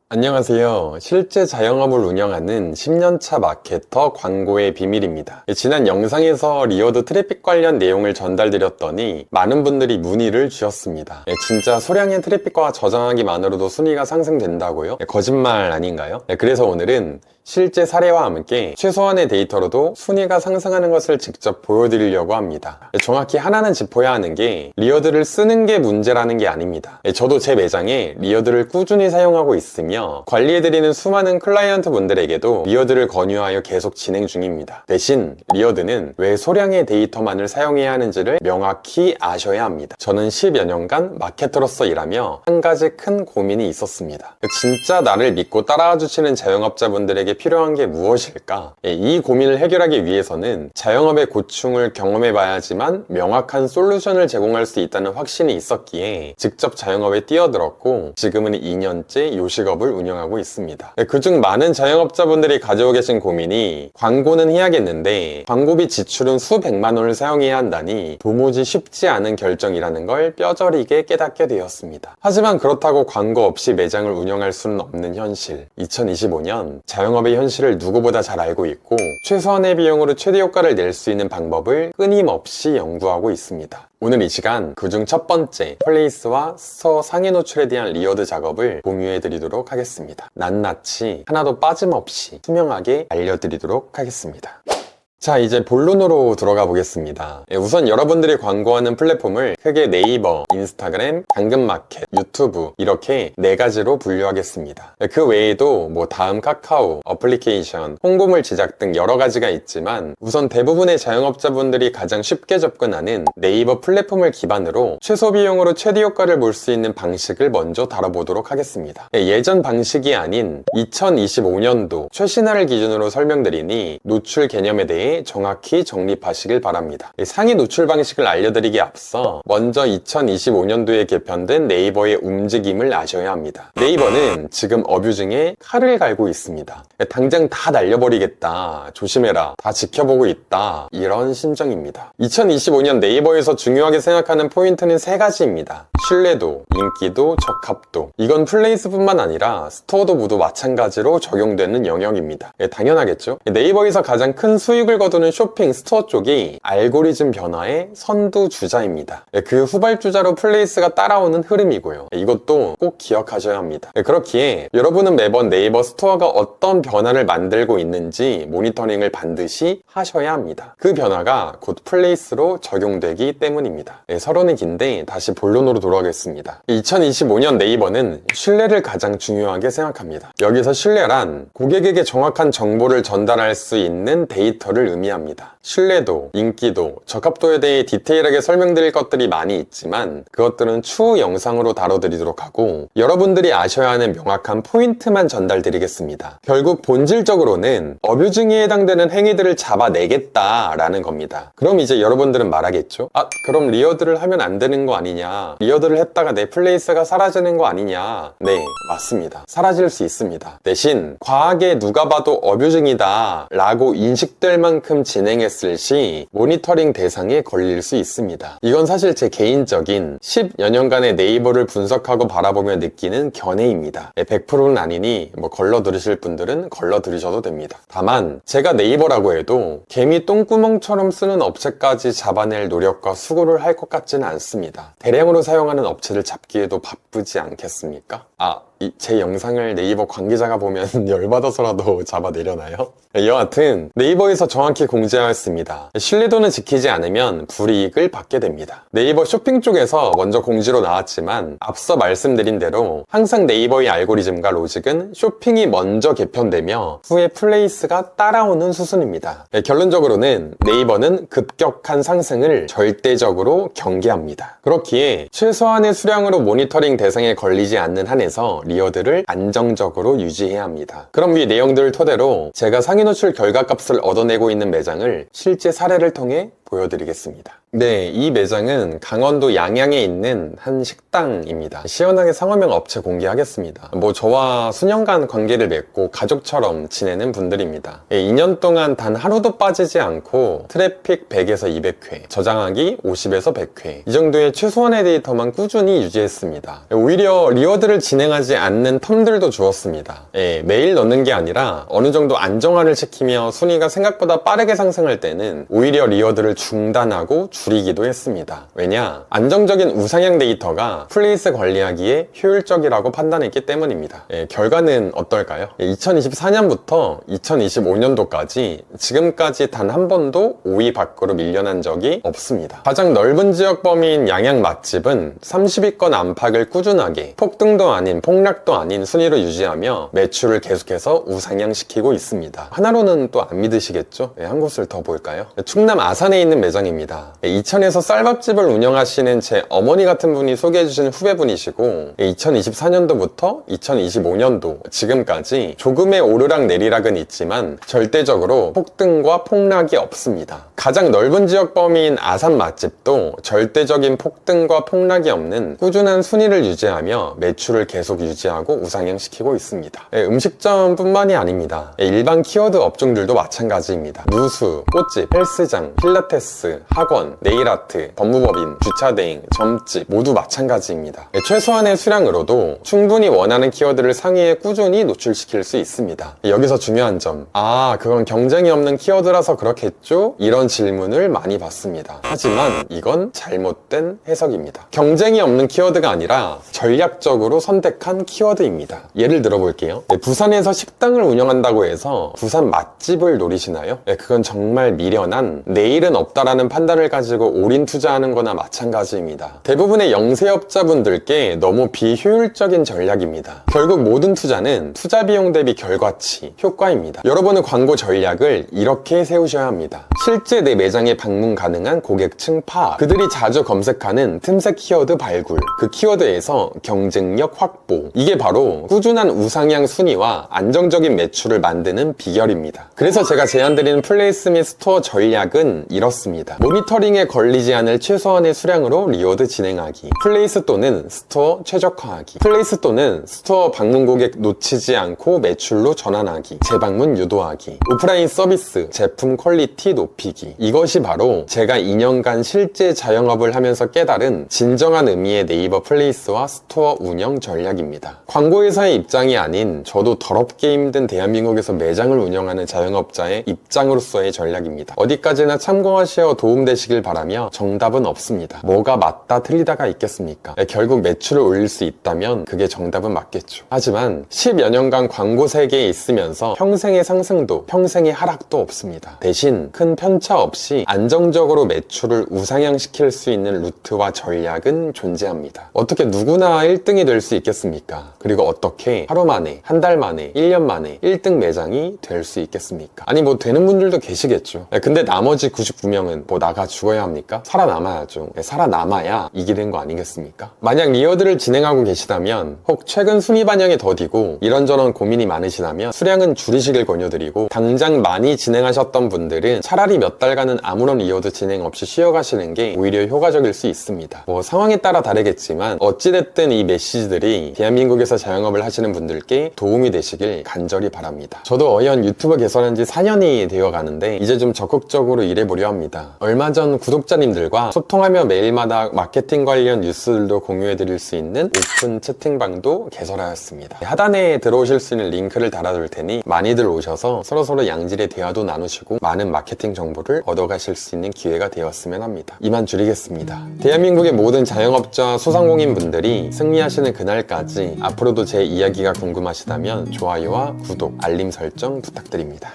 안녕하세요. 실제 자영업을 운영하는 10년차 마케터 광고의 비밀입니다. 지난 영상에서 리워드 트래픽 관련 내용을 전달드렸더니 많은 분들이 문의를 주셨습니다. 진짜 소량의 트래픽과 저장하기만으로도 순위가 상승된다고요? 거짓말 아닌가요? 그래서 오늘은 실제 사례와 함께 최소한의 데이터로도 순위가 상승하는 것을 직접 보여드리려고 합니다. 정확히 하나는 짚어야 하는 게 리워드를 쓰는 게 문제라는 게 아닙니다. 저도 제 매장에 리워드를 꾸준히 사용하고 있으며 관리해드리는 수많은 클라이언트 분들에게도 리워드를 권유하여 계속 진행 중입니다. 대신 리워드는 왜 소량의 데이터만을 사용해야 하는지를 명확히 아셔야 합니다. 저는 10여 년간 마케터로서 일하며 한 가지 큰 고민이 있었습니다. 진짜 나를 믿고 따라와 주시는 자영업자분들에게 필요한 게 무엇일까? 이 고민을 해결하기 위해서는 자영업의 고충을 경험해 봐야지만 명확한 솔루션을 제공할 수 있다는 확신이 있었기에 직접 자영업에 뛰어들었고 지금은 2년째 요식업을 운영하고 있습니다. 그중 많은 자영업자분들이 가지고 계신 고민이 광고는 해야겠는데 광고비 지출은 수백만 원을 사용해야 한다니 도무지 쉽지 않은 결정이라는 걸 뼈저리게 깨닫게 되었습니다. 하지만 그렇다고 광고 없이 매장을 운영할 수는 없는 현실. 2025년 자영업의 현실을 누구보다 잘 알고 있고 최소한의 비용으로 최대 효과를 낼 수 있는 방법을 끊임없이 연구하고 있습니다. 오늘 이 시간 그중 첫 번째 플레이스와 스토어 상위 노출에 대한 리워드 작업을 공유해 드리도록 하겠습니다. 낱낱이 하나도 빠짐없이 투명하게 알려드리도록 하겠습니다. 자, 이제 본론으로 들어가 보겠습니다. 우선 여러분들이 광고하는 플랫폼을 크게 네이버, 인스타그램, 당근마켓, 유튜브 이렇게 4가지로 분류하겠습니다. 그 외에도 다음 카카오, 어플리케이션, 홍보물 제작 등 여러 가지가 있지만 우선 대부분의 자영업자분들이 가장 쉽게 접근하는 네이버 플랫폼을 기반으로 최소 비용으로 최대 효과를 볼 수 있는 방식을 먼저 다뤄보도록 하겠습니다. 예전 방식이 아닌 2025년도 최신화를 기준으로 설명드리니 노출 개념에 대해 정확히 정립하시길 바랍니다. 상위 노출 방식을 알려드리기에 앞서 먼저 2025년도에 개편된 네이버의 움직임을 아셔야 합니다. 네이버는 지금 어뷰징에 칼을 갈고 있습니다. 당장 다 날려버리겠다, 조심해라, 다 지켜보고 있다, 이런 심정입니다. 2025년 네이버에서 중요하게 생각하는 포인트는 3가지입니다. 신뢰도, 인기도, 적합도. 이건 플레이스뿐만 아니라 스토어도 모두 마찬가지로 적용되는 영역입니다. 당연하겠죠? 네이버에서 가장 큰 수익을 거두는 쇼핑 스토어 쪽이 알고리즘 변화의 선두주자입니다. 그 후발주자로 플레이스가 따라오는 흐름이고요. 이것도 꼭 기억하셔야 합니다. 그렇기에 여러분은 매번 네이버 스토어가 어떤 변화를 만들고 있는지 모니터링을 반드시 하셔야 합니다. 그 변화가 곧 플레이스로 적용되기 때문입니다. 서론이 긴데 다시 본론으로 돌아가겠습니다. 2025년 네이버는 신뢰를 가장 중요하게 생각합니다. 여기서 신뢰란 고객에게 정확한 정보를 전달할 수 있는 데이터를 의미합니다. 신뢰도, 인기도, 적합도에 대해 디테일하게 설명드릴 것들이 많이 있지만 그것들은 추후 영상으로 다뤄드리도록 하고 여러분들이 아셔야 하는 명확한 포인트만 전달드리겠습니다. 결국 본질적으로는 어뷰징에 해당되는 행위들을 잡아내겠다라는 겁니다. 그럼 이제 여러분들은 말하겠죠? 그럼 리워드를 하면 안 되는 거 아니냐? 리워드를 했다가 내 플레이스가 사라지는 거 아니냐? 네, 맞습니다. 사라질 수 있습니다. 대신 과하게 누가 봐도 어뷰징이다 라고 인식될 만큼 진행했을 시 모니터링 대상에 걸릴 수 있습니다. 이건 사실 제 개인적인 10여 년간의 네이버를 분석하고 바라보며 느끼는 견해입니다. 100%는 아니니 걸러 들으실 분들은 걸러 들으셔도 됩니다. 다만 제가 네이버라고 해도 개미 똥구멍처럼 쓰는 업체까지 잡아낼 노력과 수고를 할 것 같지는 않습니다. 대량으로 사용하는 업체를 잡기에도 바쁘지 않겠습니까? 제 영상을 네이버 관계자가 보면 열받아서라도 잡아내려나요? 여하튼 네이버에서 정확히 공지하였습니다. 신뢰도는 지키지 않으면 불이익을 받게 됩니다. 네이버 쇼핑 쪽에서 먼저 공지로 나왔지만 앞서 말씀드린 대로 항상 네이버의 알고리즘과 로직은 쇼핑이 먼저 개편되며 후에 플레이스가 따라오는 수순입니다. 결론적으로는 네이버는 급격한 상승을 절대적으로 경계합니다. 그렇기에 최소한의 수량으로 모니터링 대상에 걸리지 않는 한에서 리워드를 안정적으로 유지해야 합니다. 그럼 이 내용들을 토대로 제가 상위 노출 결과값을 얻어내고 있는 매장을 실제 사례를 통해 보여드리겠습니다. 네, 이 매장은 강원도 양양에 있는 한 식당입니다. 시원하게 상호명 업체 공개하겠습니다. 저와 수년간 관계를 맺고 가족처럼 지내는 분들입니다. 2년 동안 단 하루도 빠지지 않고 트래픽 100에서 200회, 저장하기 50에서 100회 이 정도의 최소한의 데이터만 꾸준히 유지했습니다. 오히려 리워드를 진행하지 않는 텀들도 주었습니다. 매일 넣는 게 아니라 어느 정도 안정화를 시키며 순위가 생각보다 빠르게 상승할 때는 오히려 리워드를 중단하고 줄이기도 했습니다. 왜냐? 안정적인 우상향 데이터가 플레이스 관리하기에 효율적이라고 판단했기 때문입니다. 결과는 어떨까요? 2024년부터 2025년도까지 지금까지 단 한 번도 5위 밖으로 밀려난 적이 없습니다. 가장 넓은 지역 범위인 양양 맛집은 30위권 안팎을 꾸준하게 폭등도 아닌 폭락도 아닌 순위로 유지하며 매출을 계속해서 우상향시키고 있습니다. 하나로는 또 안 믿으시겠죠? 한 곳을 더 볼까요? 충남 아산에 있는 매장입니다. 이천에서 쌀밥집을 운영하시는 제 어머니 같은 분이 소개해주신 후배분이시고 2024년도부터 2025년도 지금까지 조금의 오르락 내리락은 있지만 절대적으로 폭등과 폭락이 없습니다. 가장 넓은 지역 범위인 아산 맛집도 절대적인 폭등과 폭락이 없는 꾸준한 순위를 유지하며 매출을 계속 유지하고 우상향시키고 있습니다. 음식점뿐만이 아닙니다. 일반 키워드 업종들도 마찬가지입니다. 무수, 꽃집, 헬스장, 필라테스, 학원, 네일아트, 법무법인, 주차대행, 점집 모두 마찬가지입니다. 최소한의 수량으로도 충분히 원하는 키워드를 상위에 꾸준히 노출시킬 수 있습니다. 여기서 중요한 점, 그건 경쟁이 없는 키워드라서 그렇겠죠? 이런 질문을 많이 받습니다. 하지만 이건 잘못된 해석입니다. 경쟁이 없는 키워드가 아니라 전략적으로 선택한 키워드입니다. 예를 들어볼게요. 부산에서 식당을 운영한다고 해서 부산 맛집을 노리시나요? 그건 정말 미련한 내일은 없다라는 판단을 가지고 올인 투자하는 거나 마찬가지입니다. 대부분의 영세업자분들께 너무 비효율적인 전략입니다. 결국 모든 투자는 투자 비용 대비 결과치, 효과입니다. 여러분의 광고 전략을 이렇게 세우셔야 합니다. 실제 내 매장에 방문 가능한 고객층 파악, 그들이 자주 검색하는 틈새 키워드 발굴, 그 키워드에서 경쟁력 확보, 이게 바로 꾸준한 우상향 순위와 안정적인 매출을 만드는 비결입니다. 그래서 제가 제안드리는 플레이스 및 스토어 전략은 이렇습니다. 모니터링에 걸리지 않을 최소한의 수량으로 리워드 진행하기, 플레이스 또는 스토어 최적화하기, 플레이스 또는 스토어 방문 고객 놓치지 않고 매출로 전환하기, 재방문 유도하기, 오프라인 서비스, 제품 퀄리티 높이기, 이것이 바로 제가 2년간 실제 자영업을 하면서 깨달은 진정한 의미의 네이버 플레이스와 스토어 운영 전략입니다. 광고회사의 입장이 아닌 저도 더럽게 힘든 대한민국에서 매장을 운영하는 자영업자의 입장으로서의 전략입니다. 어디까지나 참고하시어 도움되시길 바라며 정답은 없습니다. 뭐가 맞다 틀리다가 있겠습니까? 결국 매출을 올릴 수 있다면 그게 정답은 맞겠죠. 하지만 10여 년간 광고 세계에 있으면서 평생의 상승도 평생의 하락도 없습니다. 대신 큰 편차 없이 안정적으로 매출을 우상향시킬 수 있는 루트와 전략은 존재합니다. 어떻게 누구나 1등이 될 수 있겠습니까? 그리고 어떻게 하루 만에, 한 달 만에, 1년 만에 1등 매장이 될 수 있겠습니까? 아니 되는 분들도 계시겠죠. 근데 나머지 99명은 나가 죽어야 합니까? 살아남아야죠. 살아남아야 이기는 거 아니겠습니까? 만약 리워드를 진행하고 계시다면 혹 최근 순위 반영에 더디고 이런저런 고민이 많으시다면 수량은 줄이시길 권유드리고, 당장 많이 진행하셨던 분들은 차라리 몇 달간은 아무런 리워드 진행 없이 쉬어가시는 게 오히려 효과적일 수 있습니다. 상황에 따라 다르겠지만 어찌됐든 이 메시지들이 대한민국에서 자영업을 하시는 분들께 도움이 되시길 간절히 바랍니다. 저도 어연 유튜브 개설한 지 4년이 되어 가는데 이제 좀 적극적으로 일해보려 합니다. 얼마 전 구독자님들과 소통하며 매일마다 마케팅 관련 뉴스들도 공유해드릴 수 있는 오픈 채팅방도 개설하였습니다. 하단에 들어오실 수 있는 링크를 달아둘 테니 많이들 오셔서 서로서로 양질의 대화도 나누시고 많은 마케팅 정보를 얻어가실 수 있는 기회가 되었으면 합니다. 이만 줄이겠습니다. 대한민국의 모든 자영업자 소상공인 분들이 승리하시는 그날까지 앞으로도 제 이야기가 궁금하시다면 좋아요와 구독, 알림 설정 부탁드립니다.